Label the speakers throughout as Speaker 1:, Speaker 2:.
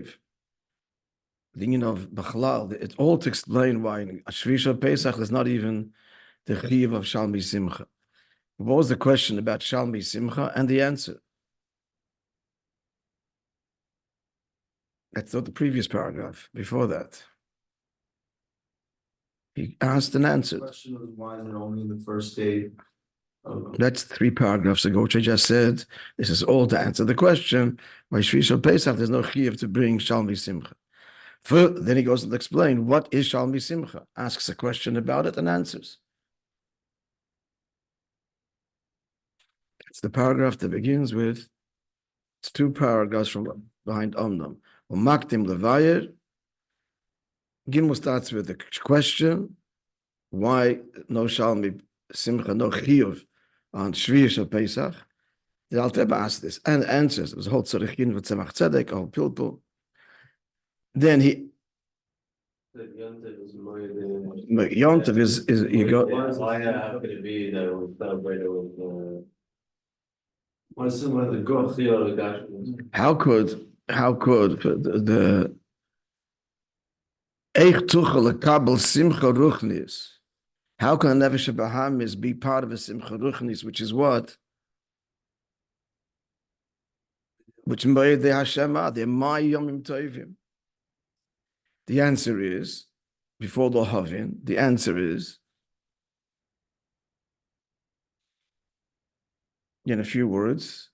Speaker 1: The union of Bachlal, it's all to explain why Shvisha Pesach is not even the Chiyuv of Shalmi Simcha. What was the question about Shalmi Simcha and the answer? That's not the previous paragraph. Before that, he asked and answered.
Speaker 2: The question was, why is it only in the first day?
Speaker 1: That's 3 paragraphs ago, which I just said. This is all to answer the question why Shvisha Pesach there's no Chiyuv to bring Shalmi Simcha. Then he goes to explain what is Shalmi Simcha, asks a question about it and answers. It's the paragraph that begins with, it's 2 paragraphs from behind Omnam. Umaktim levayer. Gimel starts with the question, why no Shalmi Simcha, no Chiyuv on Shvisha Pesach. The Alter Rebbe asked this and answers. It was a whole tzarichin with tzemach tzedek, a whole pilpul. Then he Yontav is you go.
Speaker 3: Why how could it be that it was celebrated with
Speaker 2: What is similar to the Goch?
Speaker 1: How could the Eich Tuchel Kabel Simcha Ruchnis? How can a Nefesh Bahamis be part of a Simcha Ruchnis, which is what? Which Moed de Hashema, the Mai Yomim Tovim. The answer is, before the Havin, the answer is, in a few words,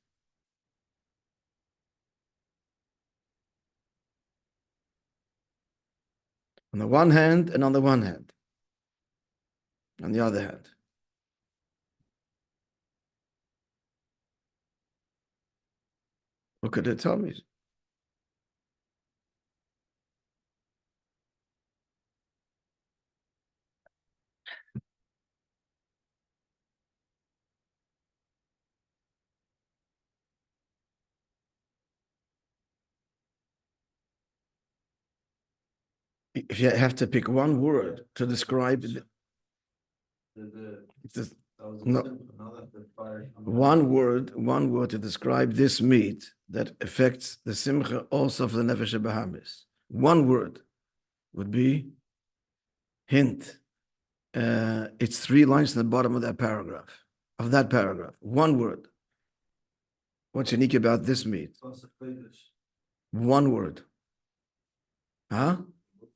Speaker 1: on the one hand and on the one hand, on the other hand. Look at the Talmud. If you have to pick one word to describe one word to describe this meat that affects the simcha also for the nefesh bahamis. One word would be hint. It's 3 lines in the bottom of that paragraph. One word. What's unique about this meat? One word. Huh?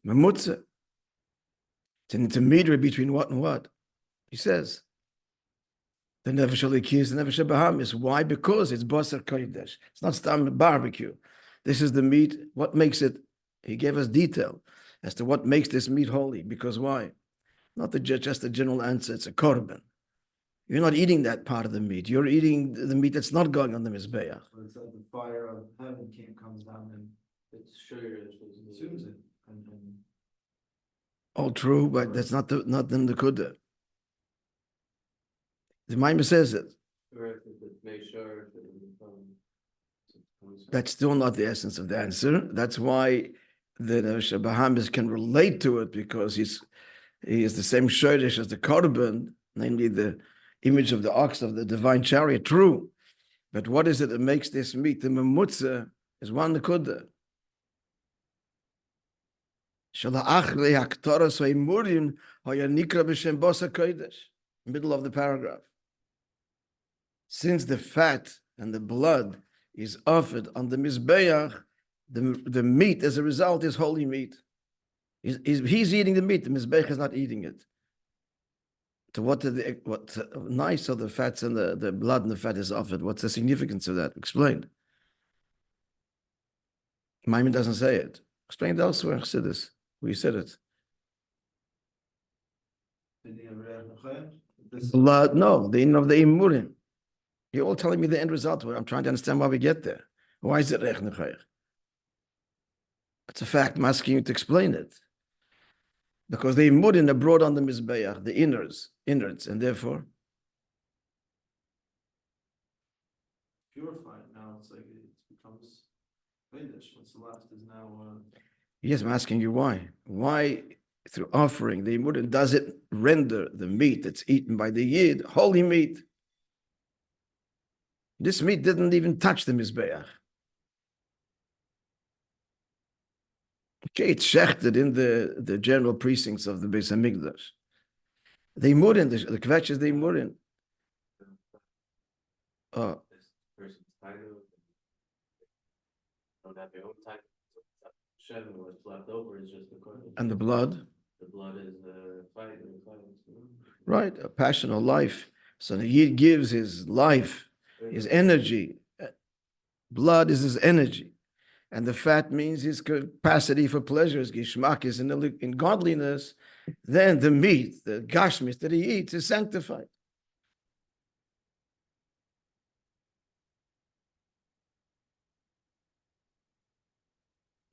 Speaker 1: Memutze. It's an intermediary between what and what? He says. The nefesh alikis, the nefesh bahamis. Why? Because it's basar kodesh. It's not stam barbecue. This is the meat. What makes it? He gave us detail as to what makes this meat holy. Because why? Not just a general answer. It's a korban. You're not eating that part of the meat. You're eating the meat that's not going on the mizbeach.
Speaker 2: So it's like the fire of heaven comes down and
Speaker 3: it's sugar
Speaker 2: consumes it. And
Speaker 1: all true, but that's not the nekuda. The Maimon says it. That's still not the essence of the answer. That's why the Bahamis can relate to it, because he is the same shoresh as the korban, namely the image of the ox of the divine chariot. True, but what is it that makes this meat? The memutza is one nekuda. Middle of the paragraph. Since the fat and the blood is offered on the mizbeach, the meat as a result is holy meat. He's eating the meat. The mizbeach is not eating it. To what nice of the fats and the blood and the fat is offered? What's the significance of that? Explain. Maimon doesn't say it. Explain it elsewhere. Chassidus. We said it. Blood, no, the end of the imurim. You're all telling me the end result. I'm trying to understand why we get there. Why is it rech nechayach? It's a fact. I'm asking you to explain it. Because the imurim are brought on the mizbeach, the innards, and therefore
Speaker 2: purified. Now it's like it becomes Vedish. What's left is now.
Speaker 1: Yes, I'm asking you why. Why, through offering the imurim, does it render the meat that's eaten by the yid holy meat? This meat didn't even touch the mizbeach. h'tשכ in the general precincts of the Beis Hamikdash. They murin, the kvetches they murin. Oh,
Speaker 3: This person's title. Don't have your own title. Shem, what's left over is just the corner.
Speaker 1: and the blood,
Speaker 3: The blood is fight.
Speaker 1: right? A passion of life. So the Yid gives his life, his energy. Blood is his energy. And the fat means his capacity for pleasure, his gishmak is in godliness. Then the meat, the gashmis that he eats is sanctified.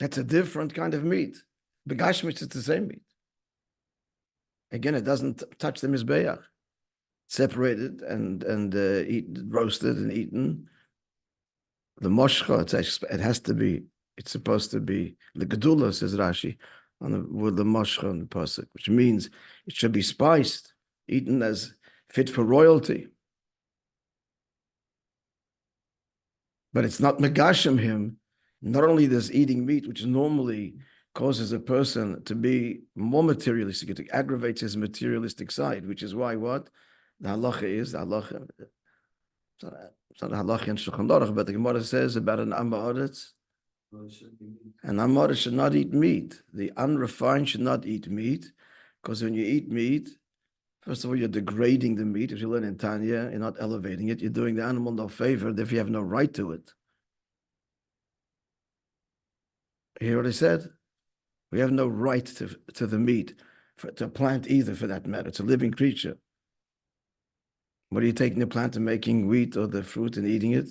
Speaker 1: That's a different kind of meat. The gashmis is the same meat. Again, it doesn't touch the mizbeach. Separated and roasted and eaten. The moshcha, it has to be, it's supposed to be, the gedula, says Rashi, with the moshcha on the pasuk, which means it should be spiced, eaten as fit for royalty. But it's not megashim him. Not only does eating meat, which normally causes a person to be more materialistic, it aggravates his materialistic side, which is why what? The halacha is, the halacha, it's not a halacha in Shulchan Aruch, but the Gemara says about an Amaretz, an Amaretz should not eat meat. The unrefined should not eat meat, because when you eat meat, first of all, you're degrading the meat. If you learn in Tanya, you're not elevating it. You're doing the animal no favor if you have no right to it. You hear what I said? We have no right to the meat, to a plant either, for that matter. It's a living creature. What are you taking the plant and making wheat or the fruit and eating it?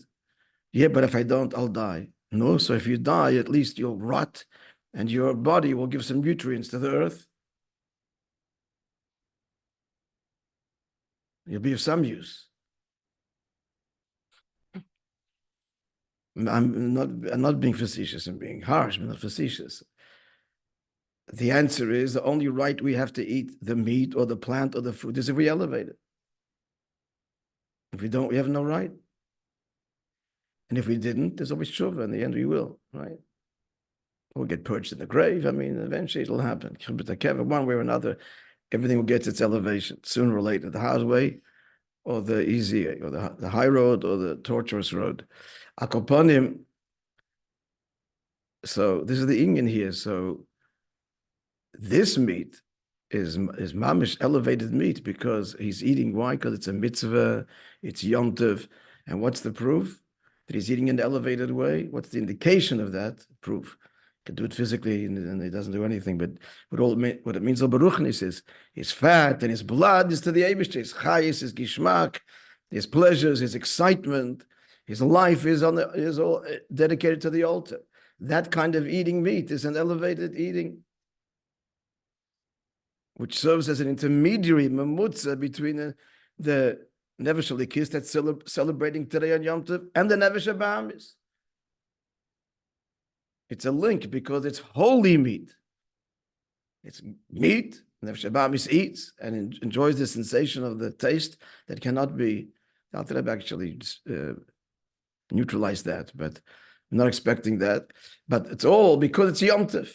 Speaker 1: Yeah, but if I don't, I'll die. No, so if you die, at least you'll rot and your body will give some nutrients to the earth. You'll be of some use. I'm not being facetious, I'm being harsh, but not facetious. The answer is the only right we have to eat the meat or the plant or the fruit is if we elevate it. If we don't, we have no right. And if we didn't, there's always tshuva. In the end, we will, right? We'll get purged in the grave. I mean, eventually it'll happen. One way or another, everything will get to its elevation sooner or later. The hard way, or the easy, or the high road, or the tortuous road. Akoponim. So this is the inyan here. So this meat is mamish elevated meat because he's eating. Why? Because it's a mitzvah, it's Yom Tov. And what's the proof? That he's eating in an elevated way. What's the indication of that? Proof. He can do it physically and he doesn't do anything. But what it means, Baruchnis is his fat and his blood is to the Eibishter. His chayis, his gishmak, his pleasures, his excitement, his life is all dedicated to the altar. That kind of eating meat is an elevated eating, which serves as an intermediary mamutza between the Nefesh Elikis that's celebrating today on Yom Tov and the Nefesh Abamis. It's a link because it's holy meat. It's meat, Nefesh Abamis eats and enjoys the sensation of the taste that cannot be. Not that I've actually neutralized that, but I'm not expecting that. But it's all because it's Yom Tov.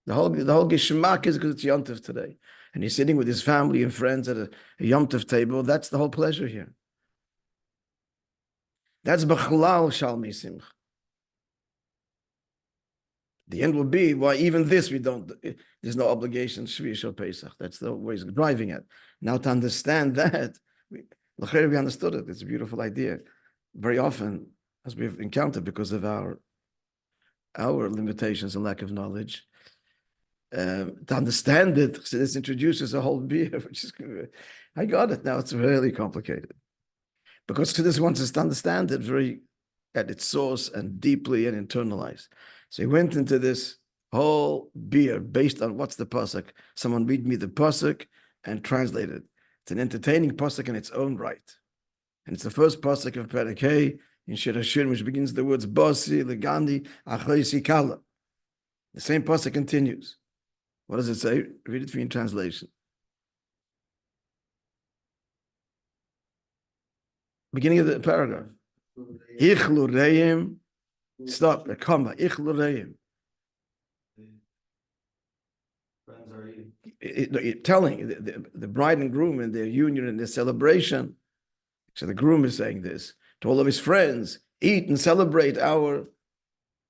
Speaker 1: The whole geshmak is because it's Yom Tov today. And he's sitting with his family and friends at a Yom Tov table. That's the whole pleasure here. That's B'chalal Shalmi Simcha. The end will be why even this there's no obligation, Shvi Shal Pesach. That's the way he's driving at. Now to understand that, we understood it. It's a beautiful idea. Very often, as we've encountered because of our limitations and lack of knowledge, to understand it, this introduces a whole beer, which is, I got it now. It's really complicated because Chassidus wants us to understand it very at its source and deeply and internalized. So he went into this whole beer based on what's the pasuk. Someone read me the pasuk and translate it. It's an entertaining pasuk in its own right, and it's the first pasuk of Perek Hey in Shir Hashirim, which begins the words Bosi Legandi Achleisi Kala. The same pasuk continues. What does it say? Read it for you in translation. Beginning of the paragraph. Ichlu reim. Stop. A comma. Ichlu reim.
Speaker 2: friends are eating.
Speaker 1: Telling the bride and groom in their union and their celebration. So the groom is saying this to all of his friends: eat and celebrate our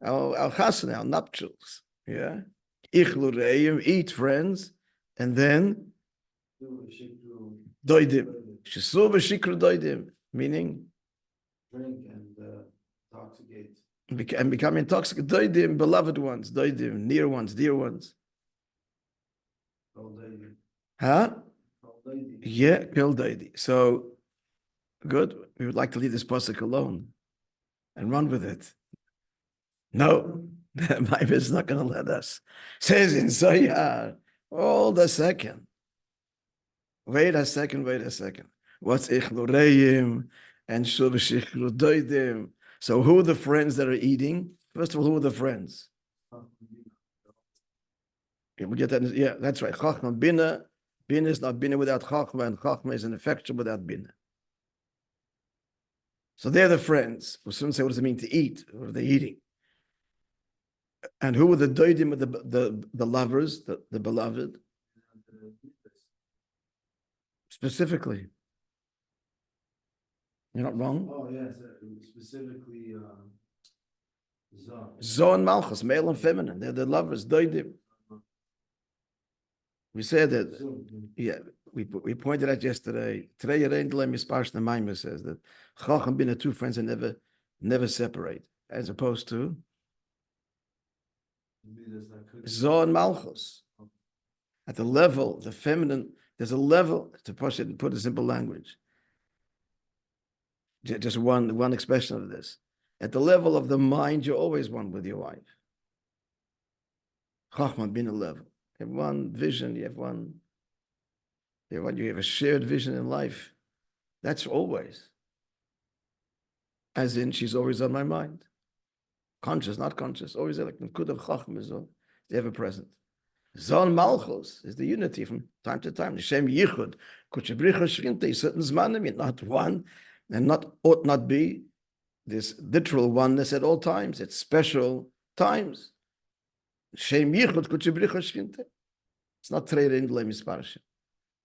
Speaker 1: chasna, our nuptials. Yeah, ichlu re'im, eat, friends, and then doidim, shesu v'shikru doidim, meaning
Speaker 2: Drink and intoxicate.
Speaker 1: and become intoxicated. Doidim, beloved ones, doidim, near ones, dear ones. Huh? Yeah, kil doidi. So good. We would like to leave this pasuk alone and run with it. No, my is not going to let us. Says in Zohar, hold a second. Wait a second. What's ichlureim and shuv shichlu doidim? So who are the friends that are eating? First of all, who are the friends? We get that. Yeah, that's right. Chachma bina. Bina is not bina without chachma, and chachma is an affection without bina. So they're the friends. We'll soon say, what does it mean to eat? What are they eating? And who were the doidim of the lovers, the beloved? Specifically. You're not wrong?
Speaker 2: Oh, yes, specifically, Zoh.
Speaker 1: Zoh and Malchus, male and feminine. They're the lovers, doidim. We said that, yeah, we pointed out yesterday. Today, the Maamar says that Chacham Bina, two friends, are never separate, as opposed to Zoh and Malchus. At the level, the feminine, there's a level, to push it and put a simple language. Just one expression of this. At the level of the mind, you're always one with your wife. Chachma Bina level. You have one vision, you have a shared vision in life. That's always. As in, she's always on my mind. Conscious, not conscious, always like Kud of Chachma is ever present. Zon Malchus is the unity from time to time. The Shem Yichud, Kuchebricha Shrinta, certain Zmanim, not one, and ought not be this literal oneness at all times. It's special times. Shem Yichud, Kuchebricha Shrinta. It's not Treira in Misparshim.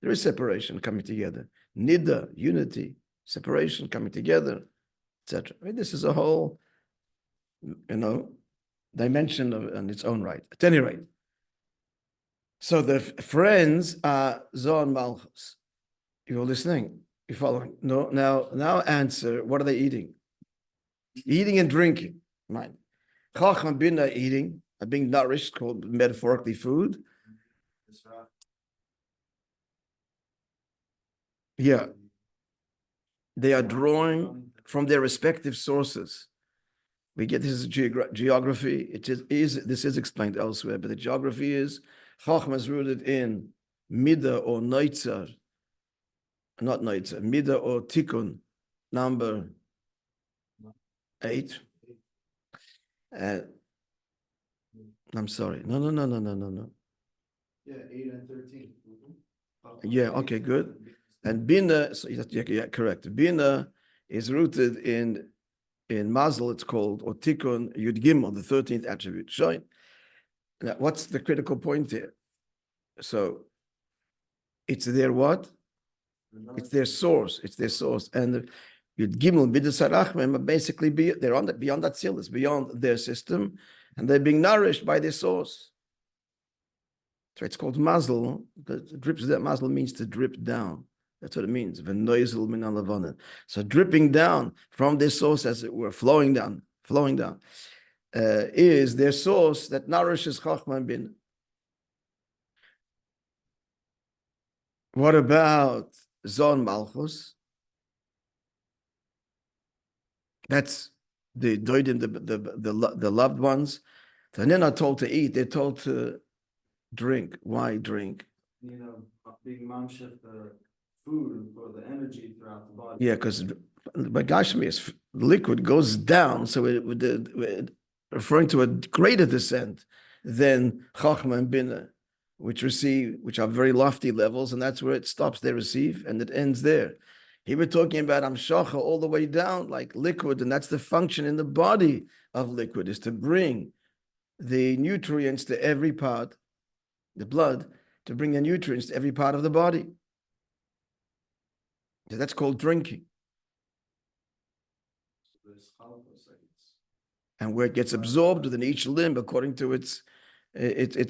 Speaker 1: There is separation coming together. Nida, unity, separation coming together, etc. I mean, this is a whole, dimension in its own right. At any rate, so the friends are Zoh and Malchus. You're listening. You're following. No. Now answer. What are they eating? Eating and drinking. Right. Chacham Bina eating, being nourished, called metaphorically food. Yeah. They are drawing from their respective sources. We get this geography. This is explained elsewhere, but the geography is Chachma is rooted in Mida or Noitzar, not Noitzar, Mida or Tikkun, number 8. I'm sorry. No.
Speaker 2: Yeah, 8 and 13.
Speaker 1: Yeah, okay, good. And Bina, so yeah, correct. Bina is rooted in Mazel, it's called, or Tikkun Yud Gimel, the 13th attribute. Showing. Now, what's the critical point here? So, it's their what? It's their source. And Yud Gimel B'das Harachmim basically beyond that tzilus, beyond their system, and they're being nourished by their source. So it's called Mazel. Mazel means to drip down. That's what it means. V'noizel min alavana. So dripping down from their source, as it were, flowing down, is their source that nourishes Chachma and Bina. What about Zon Malchus? That's the doidim, the loved ones. So they're not told to eat; they're told to drink. Why drink?
Speaker 2: Being mamshech the food for the energy throughout the body.
Speaker 1: Yeah, because by Gashmi is liquid goes down, so it referring to a greater descent than Chachma and Bina, which are very lofty levels, and that's where it stops. They receive, and it ends there. He was talking about Amshacha all the way down, like liquid, and that's the function in the body of liquid, is to bring the nutrients to every part, the blood, to bring the nutrients to every part of the body. So that's called drinking. And where it gets absorbed within each limb according to its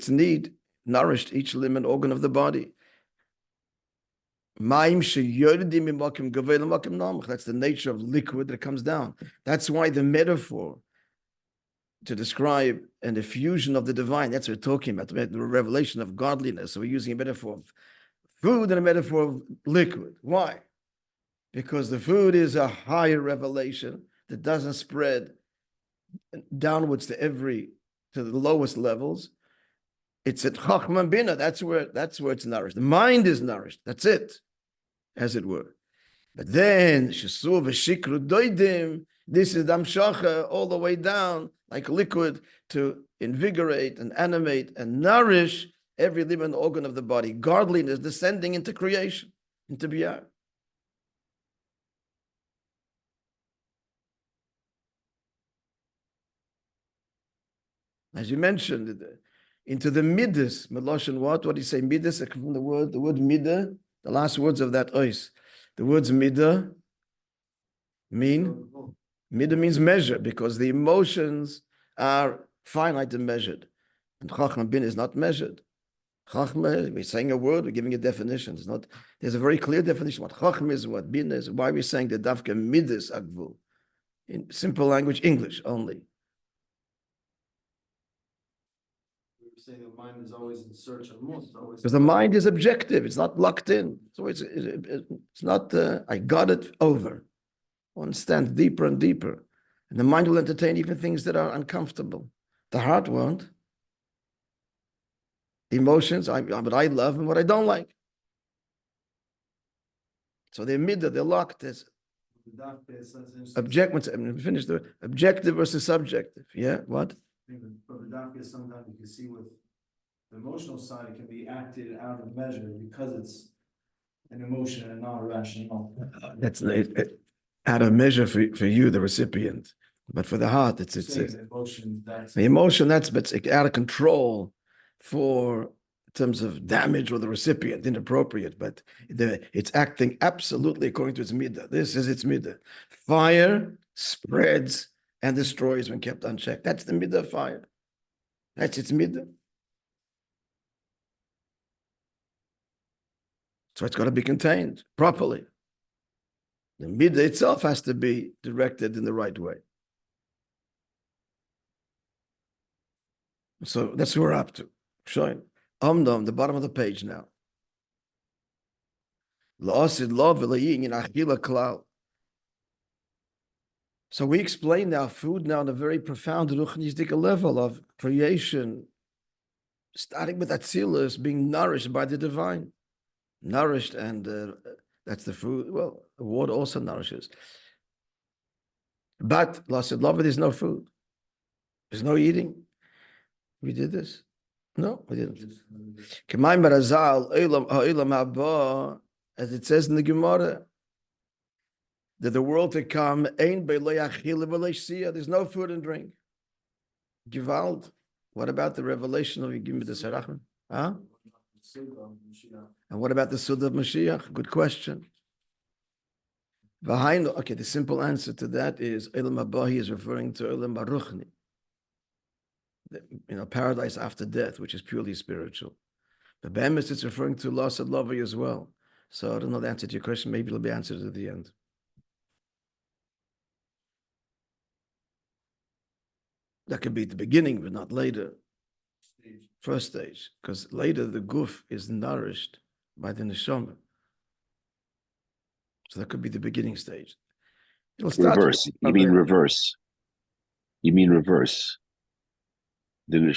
Speaker 1: need, nourished each limb and organ of the body. That's the nature of liquid that comes down. That's why the metaphor to describe an effusion of the divine, that's what we're talking about, the revelation of godliness. So we're using a metaphor of food and a metaphor of liquid. Why? Because the food is a higher revelation that doesn't spread downwards to the lowest levels. It's at Chachma and Bina. That's where it's nourished. The mind is nourished. That's it, as it were. But then Shesu v'shikru doidim. This is damshacha all the way down, like liquid, to invigorate and animate and nourish every limb and organ of the body. Godliness descending into creation, into biyah. As you mentioned, into the midas, Meloshin what? What do you say? Midas, from the word midah, the last words of that ois. The words midah means measure, because the emotions are finite and measured. And Chachma bin is not measured. Chachma, we're saying a word, we're giving a definition. There's a very clear definition what Chachma is, what bin is, why we're saying the Davka midas agvul. In simple language, English only.
Speaker 2: Saying the mind is always in search of more.
Speaker 1: Because the mind is objective, it's not locked in. So it's not, I got it over. One stands deeper and deeper. And the mind will entertain even things that are uncomfortable. The heart won't. Emotions, what I love and what I don't like. So they're midah, they're locked. There's finish the objective versus subjective. Yeah, what?
Speaker 2: But the dafka sometimes you can see with the emotional side, it can be acted out of measure because it's an emotion and not rational.
Speaker 1: That's out of measure for you, the recipient, but for the heart, it's
Speaker 2: the
Speaker 1: emotion. That's out of control in terms of damage or the recipient, inappropriate. But it's acting absolutely according to its midah. This is its midah. Fire spreads and destroys when kept unchecked. That's the midah of fire. That's its midah. So it's got to be contained properly. The midah itself has to be directed in the right way. So that's what we're up to. Showing the bottom of the page now. So we explain now food now on a very profound ruchnistic level of creation, starting with Atzilus, being nourished by the divine. Nourished, and that's the food. Well, the water also nourishes. But Lasid Love, there's no food. There's no eating. We did this? No, we didn't. As it says in the Gemara, that the world to come, there's no food and drink. Gewalt. What about the revelation of Yigim B'Desarachim? Huh? And what about the Suda of Mashiach? Good question. Okay, the simple answer to that is Elam Abahi is referring to Elam Baruchni. Paradise after death, which is purely spiritual. But Be'emes, it's referring to Lasad Lavi as well. So I don't know the answer to your question. Maybe it'll be answered at the end. That could be at the beginning, but not later. First stage, because later the guf is nourished by the neshama. So that could be the beginning stage. It'll start
Speaker 4: reverse. You mean reverse. You mean reverse. The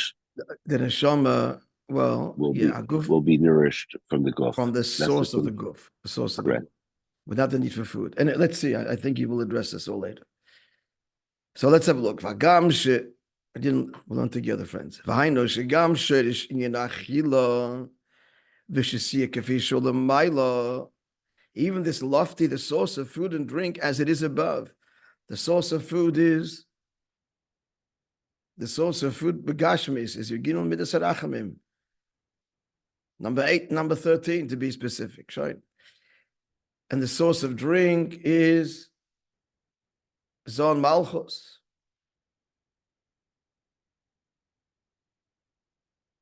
Speaker 1: neshama, will
Speaker 4: be nourished from the guf.
Speaker 1: From the source of the guf. The source of the guf. Without the need for food. And let's see, I think you will address this all later. So let's have a look. We'll learn together, friends. Even this lofty, the source of food and drink, as it is above. The source of food begashmis, is Yuginul Midas Harachamim. Number 8, number 13, to be specific, right? And the source of drink is Zon Malchus.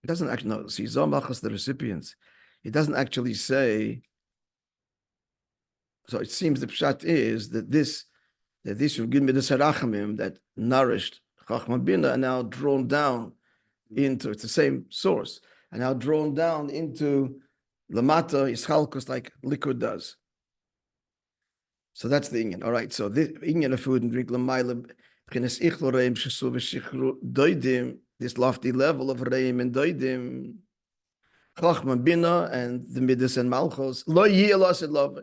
Speaker 1: It doesn't actually, no, see, Zon Malchus, the recipients, it doesn't actually say, so it seems the pshat is that this will give me the Sarachamim that nourished Chachma Bina are now drawn down into, it's the same source, and now drawn down into Lamata Ischalkus like liquid does. So that's the Inyan. All right, so the Inyan of food and drink, this lofty level of Reim and Doidim, Chachma Bina and the Midas and Malchus, Lo Yielasid Love.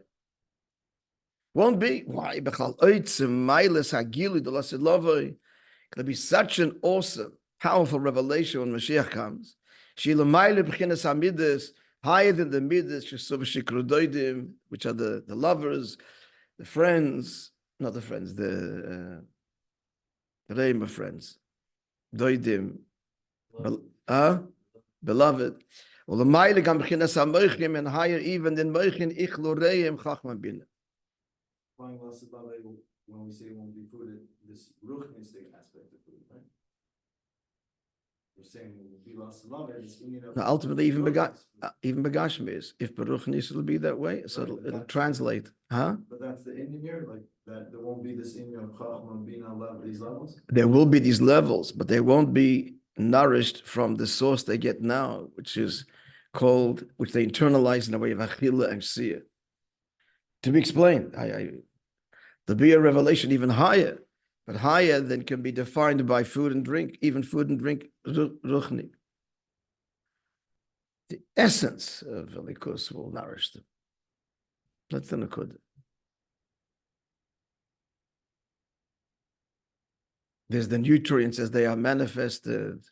Speaker 1: Won't be. Why? Bechal Oitzim Mailes Hagili de Lasid Love. It'll be such an awesome, powerful revelation when Mashiach comes. Sheila Maile Bechinas Hamidas, higher than the Midas, Shesuv Shikru Doidim, which are the lovers, the friends, not the friends, the Reim of friends. Doidim. Beloved. Well, the Maile Gam Bechinas Hamoichim, and higher even than Moichin, Ichlu Reim Chachma Bina.
Speaker 2: When we say it won't be food, this ruchnistic aspect of food, right? We're saying it will be lost love.
Speaker 1: Now, ultimately, even Begashim is, if Baruchnis it'll be that way, so it'll translate. Huh?
Speaker 2: But that's the Indian here, like that there won't be this Indian of Chachma Bina level, these levels?
Speaker 1: There will be these levels, but they won't be nourished from the source they get now, which is called, which they internalize in the way of Achila and Shia. To be explained, there'll be a revelation even higher, but higher than can be defined by food and drink, even food and drink, ruchni. The essence of Elikus will nourish them. That's the Nakud. There's the nutrients as they are manifested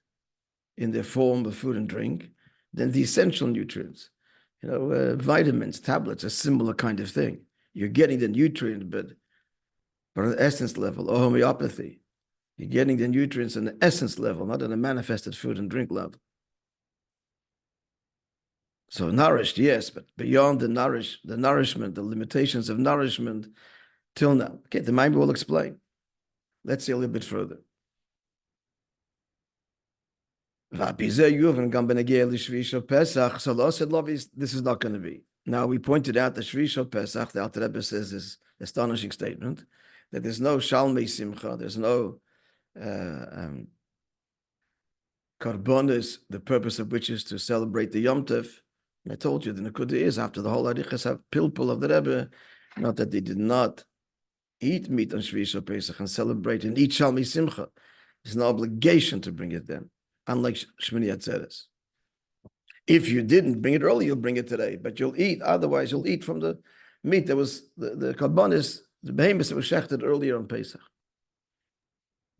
Speaker 1: in the form of food and drink, then the essential nutrients. Vitamins, tablets, a similar kind of thing. You're getting the nutrient, but on an essence level, or homeopathy. You're getting the nutrients on the essence level, not on a manifested food and drink level. So nourished, yes, but beyond the nourishment, the limitations of nourishment till now. Okay, the Maimon will explain. Let's see a little bit further. So this is not going to be. Now, we pointed out the Shvisha Pesach, the Alter Rebbe says this astonishing statement, that there's no Shalmei Simcha, there's no Karbonis, the purpose of which is to celebrate the Yom Tov. And I told you, the Nekuda is, after the whole Arichas have Pilpul of the Rebbe, not that they did not eat meat on Shvisha Pesach and celebrate and eat Shalmei Simcha. There's no obligation to bring it then, unlike Shmini Atzeres. If you didn't bring it early, you'll bring it today, but you'll eat. Otherwise, you'll eat from the meat that was the karbonis, the behemoth that was shechted earlier on Pesach.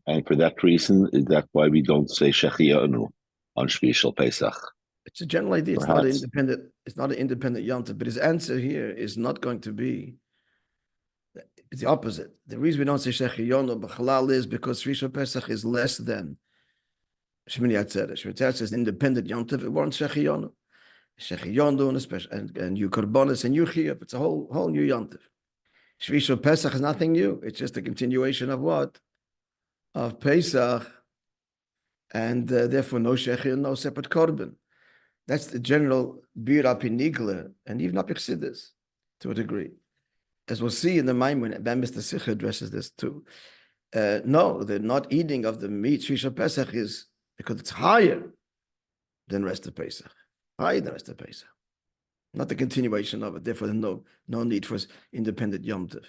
Speaker 4: And for that reason, is that why we don't say Shechianu on Shvishal Pesach?
Speaker 1: It's a general idea. It's
Speaker 4: Perhaps.
Speaker 1: not an independent. It's not an independent yontif. But his answer here is not going to be. It's the opposite. The reason we don't say Shechianu b'chalal is because Shvishal Pesach is less than Shmini Atzeres. Shmini Atzeres is an independent yontif. It warrants Shechianu. Shechianu and you karbonis and you chiyuv. It's a whole new yontif. Shvishal Pesach is nothing new. It's just a continuation of what? Of Pesach, and therefore no Shechianu, no separate korban. That's the general bir apinigle, and even apichsidis to a degree. As we'll see in the Maimon, and Mr. Sikha addresses this too. No, the not eating of the meat, Shvisha Pesach, is because it's higher than rest of Pesach. Higher than rest of Pesach. Not the continuation of it. Therefore, no need for independent Yom Tov.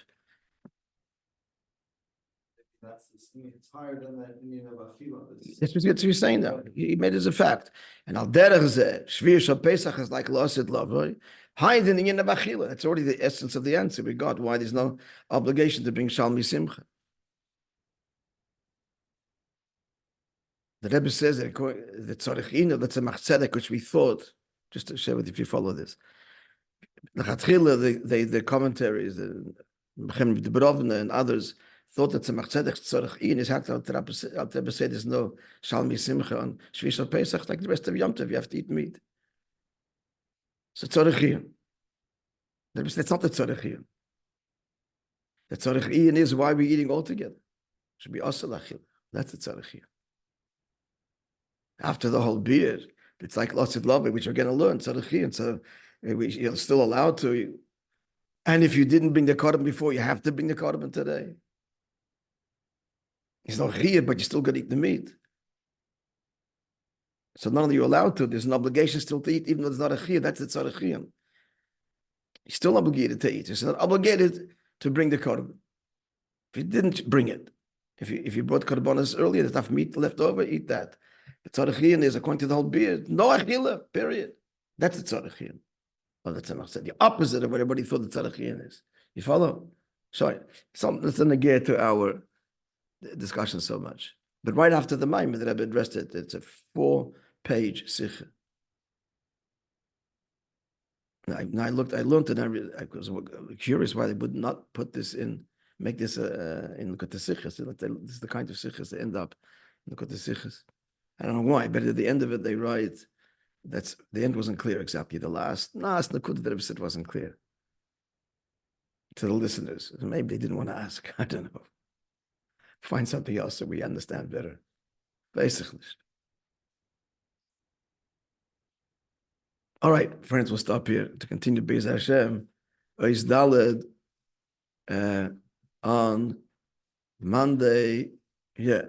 Speaker 2: It's higher than that Indian of Achila.
Speaker 1: That's what you're saying now. He made it as a fact. And al derech zeh, Shvir Pesach is like Lasid Love, right? Higher than the Indian of Achila. That's already the essence of the answer we got. Why there's no obligation to bring Shalmi Simcha. The Rebbe says that the Tzorech that's a Machzedek, which we thought, just to share with you if you follow this. The commentaries, the Brovna and others, thought that Tzemach Tzedek Tzorech In is how the Rebbe said there's no Shalmi Simcha on Shvishal Pesach, like the rest of Yom Tov, you have to eat meat. So tzarech. That's not the tzarech. The tzarech is why we're eating all together. Should be asal achil. That's the tzarech. After the whole beer, it's like lots of love, which we're going to learn tzarech. And so you're still allowed to. And if you didn't bring the korban before, you have to bring the korban today. It's not chiyuv, but you still got to eat the meat. So not only are you allowed to, there's an obligation still to eat, even though it's not a chiyuv. That's the tzarech. You're still obligated to eat. You're not obligated to bring the korban. If you didn't bring it, if you brought korbanos earlier, there's enough meat left over, eat that. The tzarech is according to the whole beard. No achila, period. That's the tzarech. Well, that's enough said. The opposite of what everybody thought the tzarech is. You follow? Sorry. Let's negate to our discussion so much. But right after the Maimon that I've addressed it, it's a 4-page sikha. I learned it, and I was curious why they would not put this in, make this in the sikhas. This is the kind of sikhas they end up in the sikhas. I don't know why, but at the end of it, they write, the end wasn't clear exactly. The last nakuda that it wasn't clear to the listeners. Maybe they didn't want to ask. I don't know. Find something else so we understand better. Basically. All right, friends, we'll stop here to continue Be'ez Hashem. Ois Daled on Monday. Yeah.